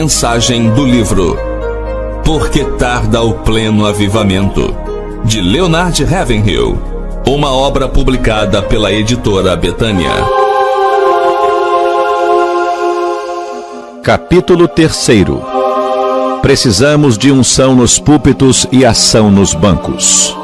Mensagem do livro Por que tarda o pleno avivamento? De Leonard Ravenhill, uma obra publicada pela editora Betânia. Capítulo 3. Precisamos de unção nos púlpitos e ação nos bancos.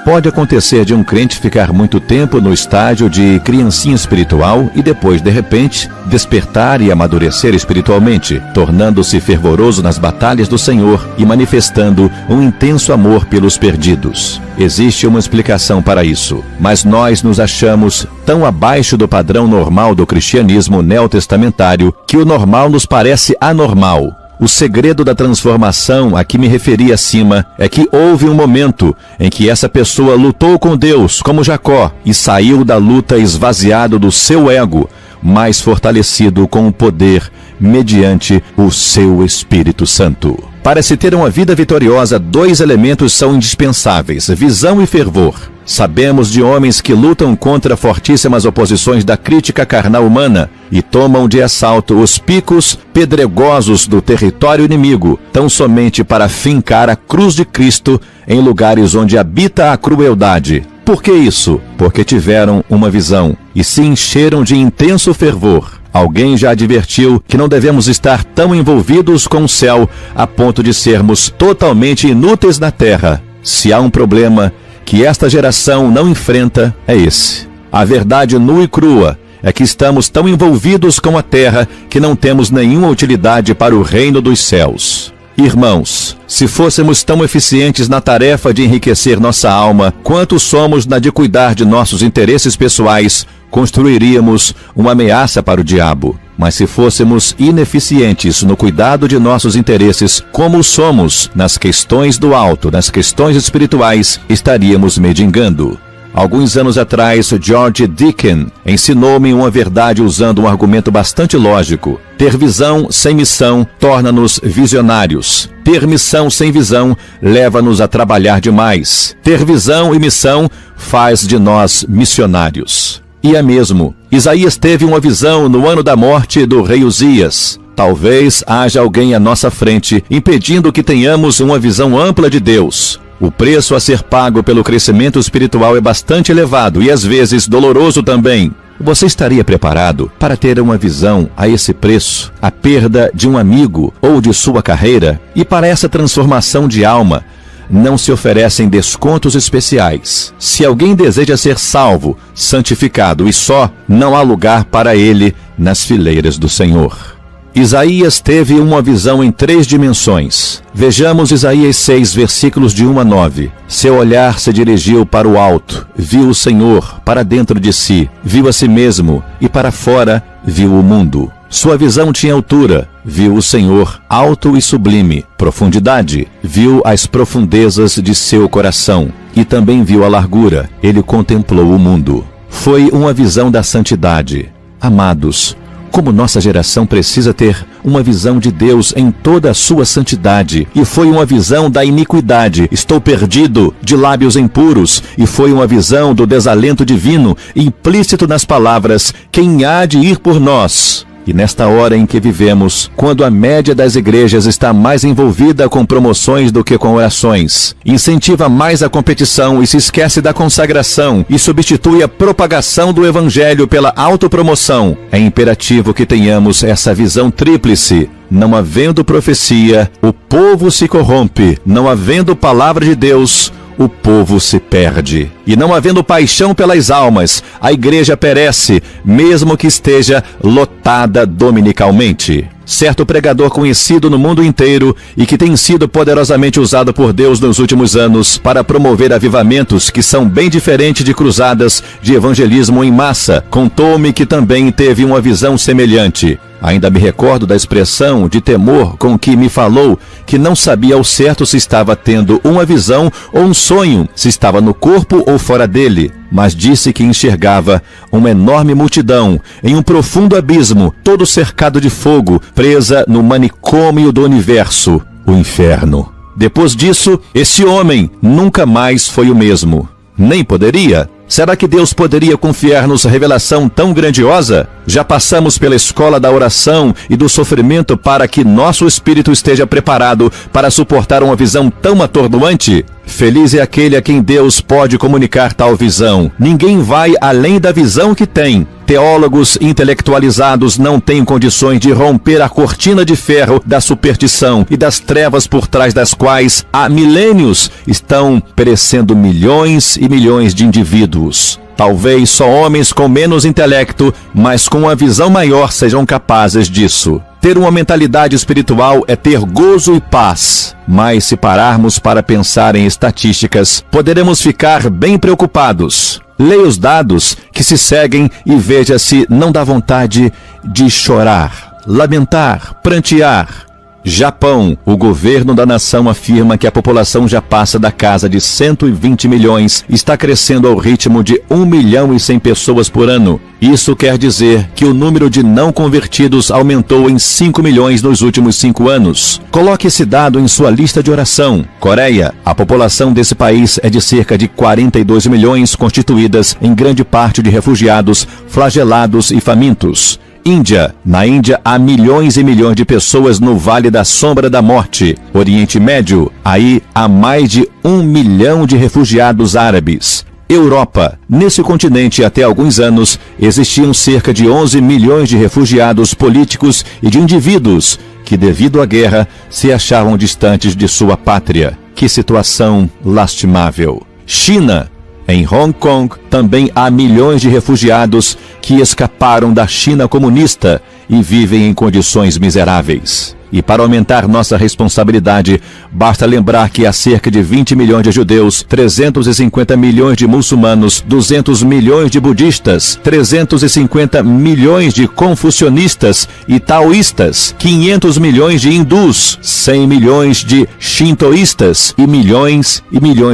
Pode acontecer de um crente ficar muito tempo no estágio de criancinha espiritual e depois, de repente, despertar e amadurecer espiritualmente, tornando-se fervoroso nas batalhas do Senhor e manifestando um intenso amor pelos perdidos. Existe uma explicação para isso, mas nós nos achamos tão abaixo do padrão normal do cristianismo neotestamentário que o normal nos parece anormal. O segredo da transformação a que me referi acima é que houve um momento em que essa pessoa lutou com Deus, como Jacó, e saiu da luta esvaziado do seu ego, mas fortalecido com o poder mediante o seu Espírito Santo. Para se ter uma vida vitoriosa, 2 elementos são indispensáveis: visão e fervor. Sabemos de homens que lutam contra fortíssimas oposições da crítica carnal humana e tomam de assalto os picos pedregosos do território inimigo, tão somente para fincar a cruz de Cristo em lugares onde habita a crueldade. Por que isso? Porque tiveram uma visão e se encheram de intenso fervor. Alguém já advertiu que não devemos estar tão envolvidos com o céu a ponto de sermos totalmente inúteis na terra. Se há um problema que esta geração não enfrenta, é esse. A verdade nua e crua é que estamos tão envolvidos com a terra que não temos nenhuma utilidade para o reino dos céus. Irmãos, se fôssemos tão eficientes na tarefa de enriquecer nossa alma quanto somos na de cuidar de nossos interesses pessoais, construiríamos uma ameaça para o diabo. Mas se fôssemos ineficientes no cuidado de nossos interesses, como somos nas questões do alto, nas questões espirituais, estaríamos mendigando. Alguns anos atrás, George Deacon ensinou-me uma verdade usando um argumento bastante lógico. Ter visão sem missão torna-nos visionários. Ter missão sem visão leva-nos a trabalhar demais. Ter visão e missão faz de nós missionários. E é mesmo. Isaías teve uma visão no ano da morte do rei Uzias. Talvez haja alguém à nossa frente impedindo que tenhamos uma visão ampla de Deus. O preço a ser pago pelo crescimento espiritual é bastante elevado e às vezes doloroso também. Você estaria preparado para ter uma visão a esse preço, a perda de um amigo ou de sua carreira? E para essa transformação de alma, não se oferecem descontos especiais. Se alguém deseja ser salvo, santificado e só, não há lugar para ele nas fileiras do Senhor. Isaías teve uma visão em 3 dimensões. Vejamos Isaías 6, versículos de 1 a 9. Seu olhar se dirigiu para o alto, viu o Senhor para dentro de si, viu a si mesmo, e para fora viu o mundo. Sua visão tinha altura, viu o Senhor alto e sublime. Profundidade, viu as profundezas de seu coração. E também viu a largura, ele contemplou o mundo. Foi uma visão da santidade. Amados, como nossa geração precisa ter uma visão de Deus em toda a sua santidade. E foi uma visão da iniquidade, estou perdido, de lábios impuros. E foi uma visão do desalento divino, implícito nas palavras: quem há de ir por nós? E nesta hora em que vivemos, quando a média das igrejas está mais envolvida com promoções do que com orações, incentiva mais a competição e se esquece da consagração e substitui a propagação do evangelho pela autopromoção, é imperativo que tenhamos essa visão tríplice. Não havendo profecia, o povo se corrompe. Não havendo palavra de Deus, o povo se perde. E não havendo paixão pelas almas, a igreja perece, mesmo que esteja lotada dominicalmente. Certo pregador conhecido no mundo inteiro e que tem sido poderosamente usado por Deus nos últimos anos para promover avivamentos que são bem diferentes de cruzadas de evangelismo em massa, contou-me que também teve uma visão semelhante. Ainda me recordo da expressão de temor com que me falou que não sabia ao certo se estava tendo uma visão ou um sonho, se estava no corpo ou fora dele, mas disse que enxergava uma enorme multidão em um profundo abismo, todo cercado de fogo, presa no manicômio do universo, o inferno. Depois disso, esse homem nunca mais foi o mesmo. Nem poderia. Será que Deus poderia confiar-nos revelação tão grandiosa? Já passamos pela escola da oração e do sofrimento para que nosso espírito esteja preparado para suportar uma visão tão atordoante? Feliz é aquele a quem Deus pode comunicar tal visão. Ninguém vai além da visão que tem. Teólogos intelectualizados não têm condições de romper a cortina de ferro da superstição e das trevas por trás das quais há milênios estão perecendo milhões e milhões de indivíduos. Talvez só homens com menos intelecto, mas com uma visão maior sejam capazes disso. Ter uma mentalidade espiritual é ter gozo e paz. Mas se pararmos para pensar em estatísticas, poderemos ficar bem preocupados. Leia os dados que se seguem e veja se não dá vontade de chorar, lamentar, prantear. Japão, o governo da nação afirma que a população já passa da casa de 120 milhões e está crescendo ao ritmo de 1.100.000 pessoas por ano. Isso quer dizer que o número de não convertidos aumentou em 5 milhões nos últimos 5 anos. Coloque esse dado em sua lista de oração. Coreia, a população desse país é de cerca de 42 milhões, constituídas em grande parte de refugiados, flagelados e famintos. Índia. Na Índia há milhões e milhões de pessoas no Vale da Sombra da Morte. Oriente Médio. Aí há mais de 1 milhão de refugiados árabes. Europa. Nesse continente, até alguns anos, existiam cerca de 11 milhões de refugiados políticos e de indivíduos que, devido à guerra, se achavam distantes de sua pátria. Que situação lastimável. China. Em Hong Kong, também há milhões de refugiados que escaparam da China comunista e vivem em condições miseráveis. E para aumentar nossa responsabilidade, basta lembrar que há cerca de 20 milhões de judeus, 350 milhões de muçulmanos, 200 milhões de budistas, 350 milhões de confucionistas e taoístas, 500 milhões de hindus, 100 milhões de shintoístas e milhões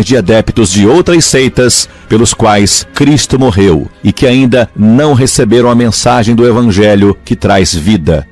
de adeptos de outras seitas pelos quais Cristo morreu e que ainda não receberam a mensagem do Evangelho que traz vida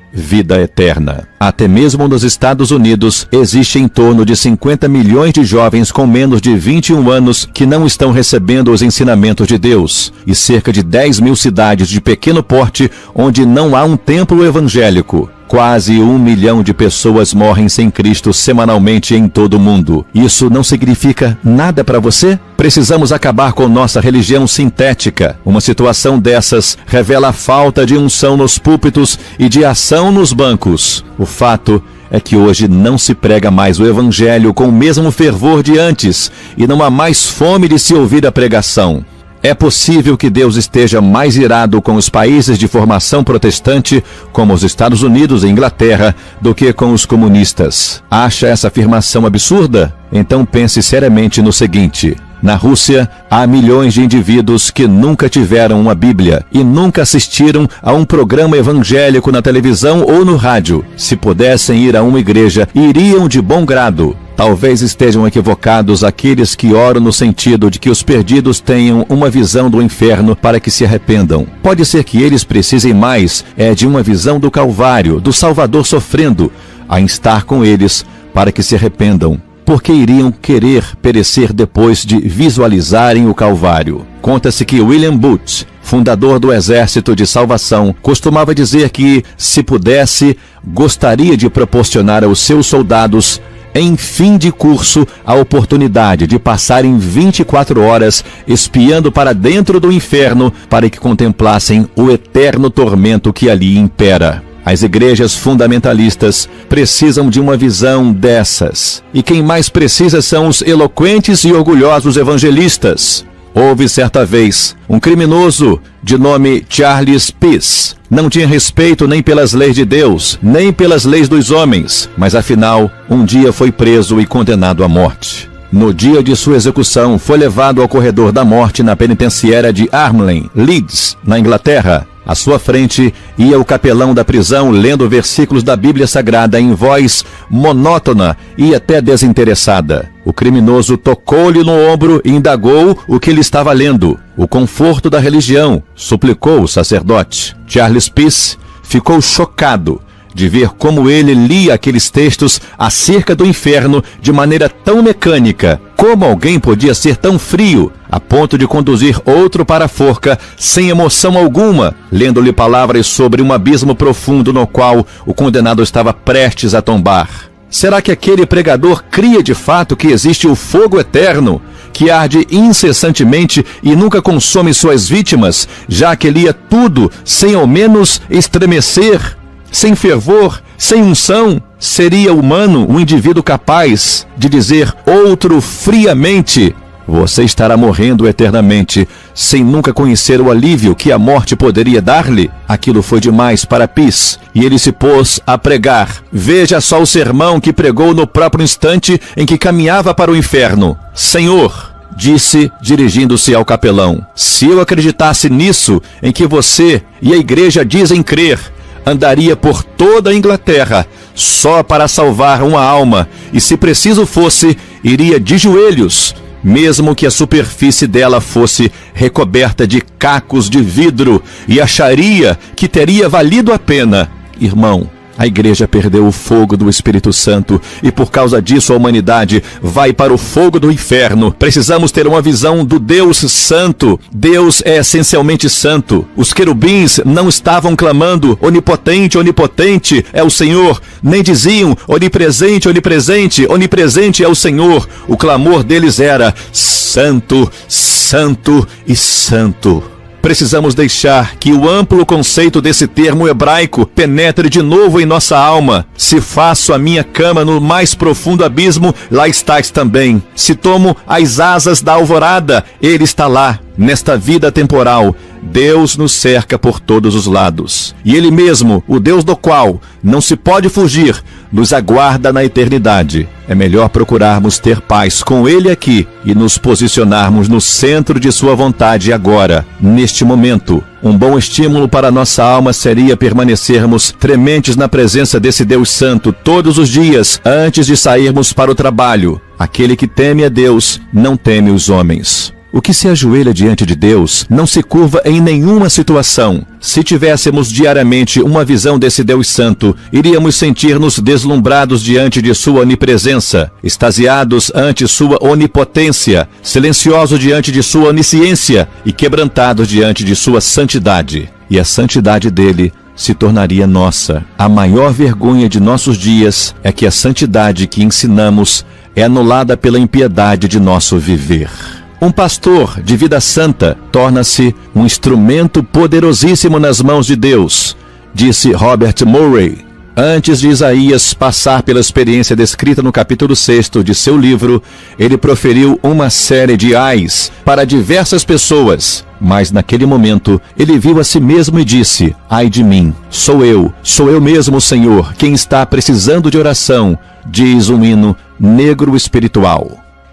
eterna. Até mesmo nos Estados Unidos, existe em torno de 50 milhões de jovens com menos de 21 anos que não estão recebendo os ensinamentos de Deus, e cerca de 10 mil cidades de pequeno porte onde não há um templo evangélico. Quase 1 milhão de pessoas morrem sem Cristo semanalmente em todo o mundo. Isso não significa nada para você? Precisamos acabar com nossa religião sintética. Uma situação dessas revela a falta de unção nos púlpitos e de ação nos bancos. O fato é que hoje não se prega mais o Evangelho com o mesmo fervor de antes e não há mais fome de se ouvir a pregação. É possível que Deus esteja mais irado com os países de formação protestante, como os Estados Unidos e Inglaterra, do que com os comunistas. Acha essa afirmação absurda? Então pense seriamente no seguinte: na Rússia, há milhões de indivíduos que nunca tiveram uma Bíblia e nunca assistiram a um programa evangélico na televisão ou no rádio. Se pudessem ir a uma igreja, iriam de bom grado. Talvez estejam equivocados aqueles que oram no sentido de que os perdidos tenham uma visão do inferno para que se arrependam. Pode ser que eles precisem mais de uma visão do Calvário, do Salvador sofrendo, a estar com eles para que se arrependam. Porque iriam querer perecer depois de visualizarem o Calvário. Conta-se que William Booth, fundador do Exército de Salvação, costumava dizer que, se pudesse, gostaria de proporcionar aos seus soldados, em fim de curso, a oportunidade de passarem 24 horas espiando para dentro do inferno para que contemplassem o eterno tormento que ali impera. As igrejas fundamentalistas precisam de uma visão dessas. E quem mais precisa são os eloquentes e orgulhosos evangelistas. Houve certa vez um criminoso de nome Charles Peace. Não tinha respeito nem pelas leis de Deus, nem pelas leis dos homens, mas afinal, um dia foi preso e condenado à morte. No dia de sua execução, foi levado ao corredor da morte na penitenciária de Armley, Leeds, na Inglaterra. À sua frente ia o capelão da prisão lendo versículos da Bíblia Sagrada em voz monótona e até desinteressada. O criminoso tocou-lhe no ombro e indagou o que ele estava lendo. O conforto da religião, suplicou o sacerdote. Charles Peace ficou chocado de ver como ele lia aqueles textos acerca do inferno de maneira tão mecânica. Como alguém podia ser tão frio a ponto de conduzir outro para a forca sem emoção alguma, lendo-lhe palavras sobre um abismo profundo no qual o condenado estava prestes a tombar? Será que aquele pregador cria de fato que existe o fogo eterno, que arde incessantemente e nunca consome suas vítimas, já que lia tudo sem ao menos estremecer, sem fervor, sem unção? Seria humano um indivíduo capaz de dizer outro friamente: você estará morrendo eternamente, sem nunca conhecer o alívio que a morte poderia dar-lhe? Aquilo foi demais para Peace, e ele se pôs a pregar. Veja só o sermão que pregou no próprio instante em que caminhava para o inferno. Senhor, disse, dirigindo-se ao capelão, se eu acreditasse nisso em que você e a igreja dizem crer, andaria por toda a Inglaterra só para salvar uma alma, e se preciso fosse, iria de joelhos, mesmo que a superfície dela fosse recoberta de cacos de vidro, e acharia que teria valido a pena. Irmão, a igreja perdeu o fogo do Espírito Santo e por causa disso a humanidade vai para o fogo do inferno. Precisamos ter uma visão do Deus Santo. Deus é essencialmente santo. Os querubins não estavam clamando onipotente, onipotente é o Senhor, nem diziam onipresente, onipresente, onipresente é o Senhor. O clamor deles era santo, santo e santo. Precisamos deixar que o amplo conceito desse termo hebraico penetre de novo em nossa alma. Se faço a minha cama no mais profundo abismo, lá estás também. Se tomo as asas da alvorada, ele está lá. Nesta vida temporal, Deus nos cerca por todos os lados. E Ele mesmo, o Deus do qual não se pode fugir, nos aguarda na eternidade. É melhor procurarmos ter paz com Ele aqui e nos posicionarmos no centro de Sua vontade agora, neste momento. Um bom estímulo para nossa alma seria permanecermos trementes na presença desse Deus Santo todos os dias antes de sairmos para o trabalho. Aquele que teme a Deus não teme os homens. O que se ajoelha diante de Deus não se curva em nenhuma situação. Se tivéssemos diariamente uma visão desse Deus Santo, iríamos sentir-nos deslumbrados diante de sua onipresença, extasiados ante sua onipotência, silenciosos diante de sua onisciência e quebrantados diante de sua santidade. E a santidade dele se tornaria nossa. A maior vergonha de nossos dias é que a santidade que ensinamos é anulada pela impiedade de nosso viver. Um pastor de vida santa torna-se um instrumento poderosíssimo nas mãos de Deus, disse Robert Murray. Antes de Isaías passar pela experiência descrita no capítulo 6 de seu livro, ele proferiu uma série de ais para diversas pessoas. Mas naquele momento, ele viu a si mesmo e disse: ai de mim, sou eu mesmo, Senhor, quem está precisando de oração, diz um hino negro espiritual.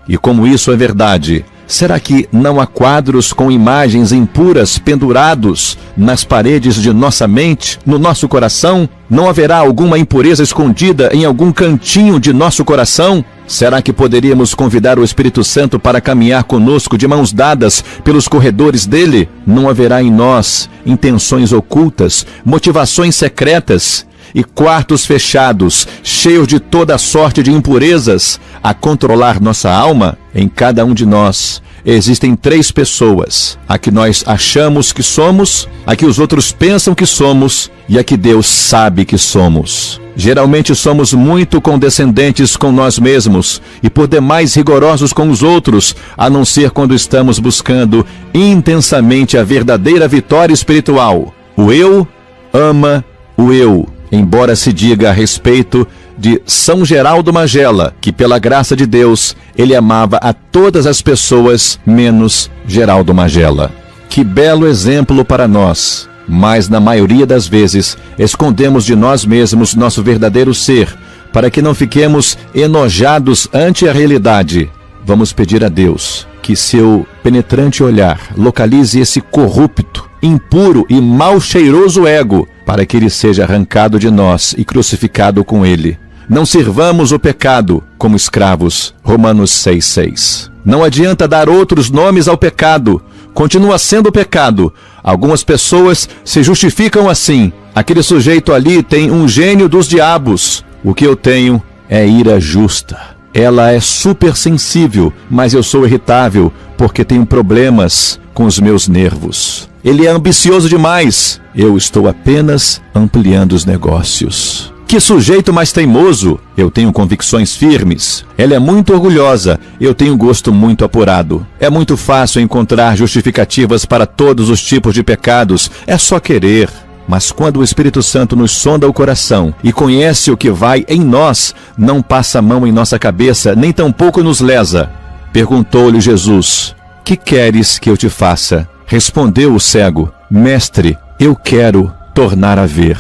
E como isso é verdade, será que não há quadros com imagens impuras pendurados nas paredes de nossa mente, no nosso coração? Não haverá alguma impureza escondida em algum cantinho de nosso coração? Será que poderíamos convidar o Espírito Santo para caminhar conosco de mãos dadas pelos corredores dele? Não haverá em nós intenções ocultas, motivações secretas e quartos fechados, cheios de toda sorte de impurezas, a controlar nossa alma? Em cada um de nós existem 3 pessoas: a que nós achamos que somos, a que os outros pensam que somos e a que Deus sabe que somos. Geralmente somos muito condescendentes com nós mesmos e por demais rigorosos com os outros, a não ser quando estamos buscando intensamente a verdadeira vitória espiritual. O eu ama o eu. Embora se diga a respeito de São Geraldo Magela, que pela graça de Deus, ele amava a todas as pessoas, menos Geraldo Magela. Que belo exemplo para nós! Mas na maioria das vezes, escondemos de nós mesmos nosso verdadeiro ser, para que não fiquemos enojados ante a realidade. Vamos pedir a Deus que seu penetrante olhar localize esse corrupto, impuro e mal cheiroso ego, para que ele seja arrancado de nós e crucificado com ele. Não sirvamos o pecado como escravos. Romanos 6,6. Não adianta dar outros nomes ao pecado. Continua sendo pecado. Algumas pessoas se justificam assim. Aquele sujeito ali tem um gênio dos diabos. O que eu tenho é ira justa. Ela é super sensível, mas eu sou irritável porque tenho problemas com os meus nervos. Ele é ambicioso demais. Eu estou apenas ampliando os negócios. Que sujeito mais teimoso! Eu tenho convicções firmes. Ela é muito orgulhosa. Eu tenho gosto muito apurado. É muito fácil encontrar justificativas para todos os tipos de pecados. É só querer. Mas quando o Espírito Santo nos sonda o coração e conhece o que vai em nós, não passa a mão em nossa cabeça, nem tampouco nos lesa. Perguntou-lhe Jesus: que queres que eu te faça? Respondeu o cego: Mestre, eu quero tornar a ver.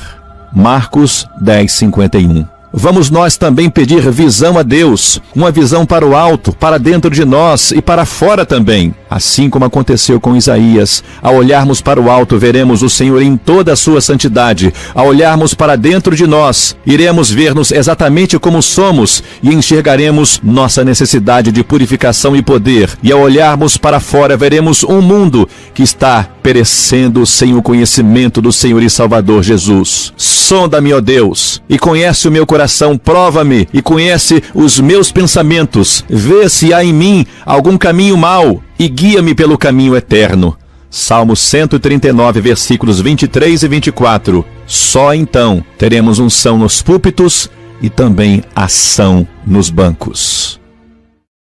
Marcos 10:51. Vamos nós também pedir visão a Deus, uma visão para o alto, para dentro de nós e para fora também. Assim como aconteceu com Isaías, ao olharmos para o alto veremos o Senhor em toda a sua santidade. Ao olharmos para dentro de nós, iremos ver-nos exatamente como somos e enxergaremos nossa necessidade de purificação e poder. E ao olharmos para fora veremos um mundo que está perecendo sem o conhecimento do Senhor e Salvador Jesus. Sonda-me, ó Deus, e conhece o meu coração, prova-me e conhece os meus pensamentos. Vê se há em mim algum caminho mau e guia-me pelo caminho eterno. Salmo 139, versículos 23 e 24. Só então teremos unção nos púlpitos e também ação nos bancos.